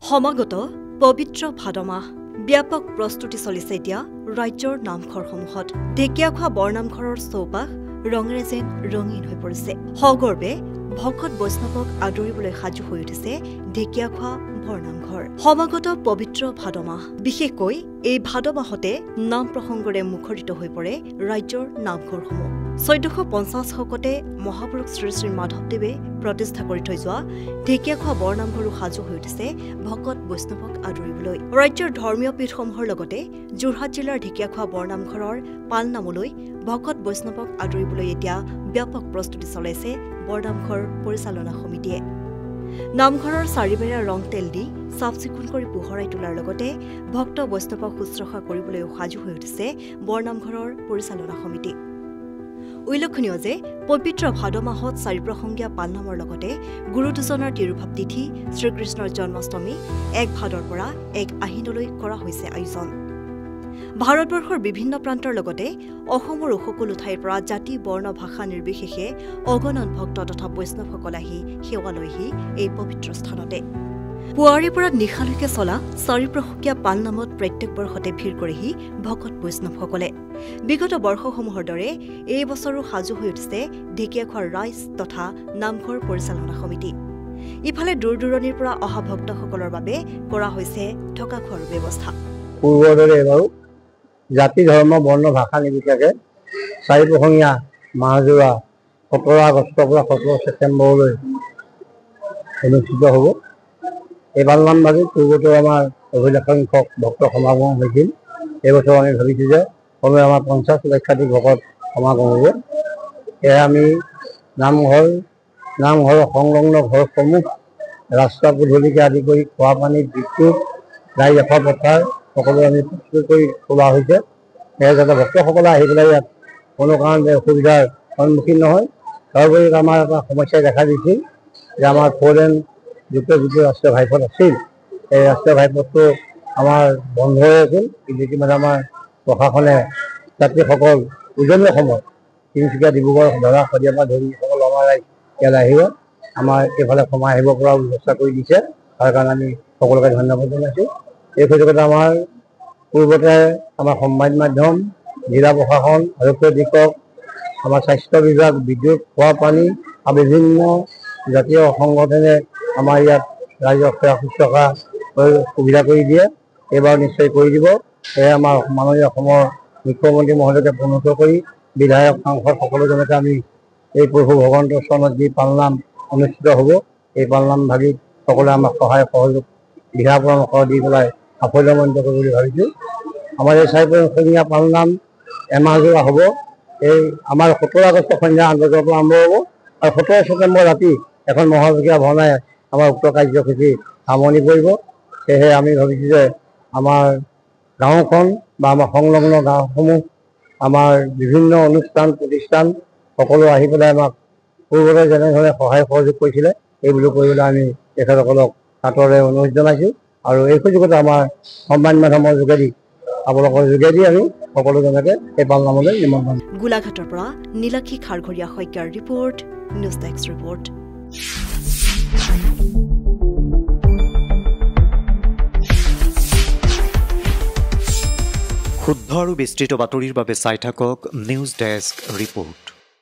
সমাগত পবিত্ৰ ভাদ মাহ ব্যাপক প্ৰস্তুতি চলিছে এতিয়া ৰাজ্যৰ নামঘৰসমূহত ঢেকিয়াখোৱা বৰনামঘৰৰ চৌপাশ ৰঙেৰে যেন ৰঙীন হৈ পৰিছে সগৰ্বে ভকত বৈষ্ণৱক আদৰিবলৈ সাজু হৈ উঠিছে ঢেকিয়াখোৱা বৰনামঘৰ সমাগত পবিত্ৰ ভাদ মাহ বিশেষকৈ এই ভাদ মাহতে নাম প্ৰসংগৰে মুখৰিত হৈ পৰে ৰাজ্যৰ নামঘৰসমূহ 1450 শকতে মহাপুৰুষ শ্ৰী শ্ৰী মাধৱদেৱে প্ৰতিষ্ঠা কৰি থৈ যোৱা ঢেকিয়াখোৱা বৰনামঘৰো সাজু হৈ উঠিছে ভকত বৈষ্ণৱক আদৰিবলৈ ৰাজ্যৰ ধৰ্মীয় পীঠসমূহৰ লগতে যোৰহাট জিলাৰ ঢেকিয়াখোৱা বৰনামঘৰৰ পালনামলৈ ভকত বৈষ্ণৱক আদৰিবলৈ এতিয়া ব্যাপক প্ৰস্তুতি চলাইছে বৰনামঘৰ পৰিচালনা সমিতিয়ে নামঘৰৰ চাৰিবেৰা ৰং তেল দি চাফ চিকুণ কৰি পোহৰাই তোলাৰ লগতে ভক্ত বৈষ্ণৱক শুশ্ৰূষা কৰিবলৈ সাজু হৈ উঠিছে বৰনামঘৰৰ পৰিচালনা সমিতি উল্লেখনীয় যে পবিত্ৰ ভাদ মাহত চাৰিপ্ৰসংগীয়া পালনামৰ লগতে গুৰু দুজনৰ তিৰুভাৱ তিথি শ্ৰীকৃষ্ণৰ জন্মাষ্টমী 1 ভাদৰ পৰা 1 আহিনলৈ কৰা হৈছে আয়োজন ভাৰতবৰ্ষৰ বিভিন্ন প্ৰান্তৰ লগতে অসমৰ সকলো ঠাইৰ পৰা জাতি বৰ্ণ ভাষা নিৰ্বিশেষে অগণন ভক্ত তথা বৈষ্ণৱসকল আহি সেৱা লৈহি এই পবিত্ৰ স্থানতে পুৱাৰে পৰা নিশালৈকে চলা চাৰিপ্ৰসংগীয়া পালনামত প্ৰত্যেক বৰ্ষতে ভিৰ কৰেহি ভকত বৈষ্ণৱসকলে বিগত বৰ্ষসমূহৰ দৰে এই বছৰো সাজু হৈ উঠিছে ঢেকিয়াখোৱাৰ ৰাইজ তথা নামঘৰ পৰিচালনা সমিতি ইফালে দূৰ দূৰণিৰ পৰা অহা ভক্তসকলৰ বাবে কৰা হৈছে থকা খোৱাৰ ব্যৱস্থা পূৰ্বৰ দৰে এবাৰো জাতি ধৰ্ম বৰ্ণ ভাষা নিৰ্বিশেষে চাৰিপ্ৰসংগীয়া মাহজোৰা 17 আগষ্টৰ পৰা 17 ছেপ্টেম্বৰলৈ অনুষ্ঠিত হ'ব এই পালনাম ভাগত পূৰ্বতো আমাৰ অভিলেখ সংখ্যক ভক্ত সমাগম হৈছিল এইবছৰ আমি ভাবিছোঁ যে কমে আমাৰ 50 লক্ষাধিক ভকত সমাগম হ'ব সেয়ে আমি নামঘৰৰ সংলগ্ন ঘৰসমূহ ৰাস্তা পদূলিকে আদি কৰি খোৱা পানী বিদ্যুৎ গাড়ী ৰখা পথাৰ সকলো আমি প্ৰস্তুত কৰি তোলা হৈছে সেয়ে যাতে ভক্তসকলে আহি পেলাই ইয়াত কোনো কাৰণতে অসুবিধাৰ সন্মুখীন নহয় তাৰোপৰি আমাৰ এটা সমস্যাই দেখা দিছিল যে আমাৰ 4 লেন যুক্ত যিটো ৰাষ্ট্ৰীয় ঘাইপথ আছিল এই ৰাষ্ট্ৰীয় ঘাইপথটো আমাৰ বন্ধ হৈ আছিল কিন্তু ইতিমধ্যে আমাৰ প্ৰশাসনে যাত্ৰীসকল উজনি অসমত তিনিচুকীয়া ডিব্ৰুগড় ধৰা শদিয়াৰ পৰা ধৰি সকলো আমাৰ ৰাইজ ইয়ালৈ আহিব আমাৰ এইফালে সোমাই আহিব পৰা ব্যৱস্থা কৰি দিছে তাৰ কাৰণে আমি সকলোকে ধন্যবাদ জনাইছোঁ এই সুযোগতে আমাৰ পূৰ্বতে আমাৰ সংবাদ মাধ্যম জিলা প্ৰশাসন আৰক্ষী অধীক্ষক আমাৰ স্বাস্থ্য বিভাগ বিদ্যুৎ খোৱা পানী আৰু বিভিন্ন জাতীয় সংগঠনে আমাৰ ইয়াত ৰাইজক সেৱা শুশ্ৰূষা সুবিধা কৰি দিয়ে এইবাৰ নিশ্চয় কৰি দিব সেয়ে আমাৰ মাননীয় অসমৰ মুখ্যমন্ত্ৰী মহোদয়কে প্ৰণত কৰি বিধায়ক সাংসদ সকলোজনকে আমি এই প্ৰভু ভগৱন্ত চৰণত যি পালনাম অনুষ্ঠিত হ'ব এই পালনাম ভাগিত সকলোৱে আমাক সহায় সহযোগ দিহা পৰামৰ্শ দি পেলাই সাফল্যমণ্ডিত কৰিব বুলি ভাবিছোঁ আমাৰ এই চাৰিপ্ৰসংগীয়া পালনাম এমাহজোৰা হ'ব এই আমাৰ 17 আগষ্ট সন্ধ্যা 8 বজাৰ পৰা আৰম্ভ হ'ব আৰু 17 ছেপ্টেম্বৰ ৰাতি এখন মহাযজ্ঞ ভাওনাই আমাৰ উক্ত কাৰ্যসূচী সামৰণি পৰিব সেয়েহে আমি ভাবিছোঁ যে আমাৰ গাঁওখন বা আমাৰ সংলগ্ন গাঁওসমূহ আমাৰ বিভিন্ন অনুষ্ঠান প্ৰতিষ্ঠান সকলো আহি পেলাই আমাক পূৰ্বতে যেনেধৰণে সহায় সহযোগ কৰিছিলে এইবোৰ কৰিবলৈ আমি তেখেতসকলক সাদৰে অনুৰোধ জনাইছোঁ আৰু এই সুযোগতে আমাৰ সংবাদ মাধ্যমৰ যোগেদি আপোনালোকৰ যোগেদি আমি সকলোজনকে এই পালনামলৈ নিমন্ত্ৰণ গোলাঘাটৰ পৰা নীলাক্ষী খাৰঘৰীয়া শইকীয়াৰ ৰিপৰ্ট নিউজ ডেস্ক ৰিপৰ্ট শুদ্ধ আৰু বিস্তৃত বাতৰিৰ বাবে চাই থাকক নিউজ ডেস্ক ৰিপৰ্ট।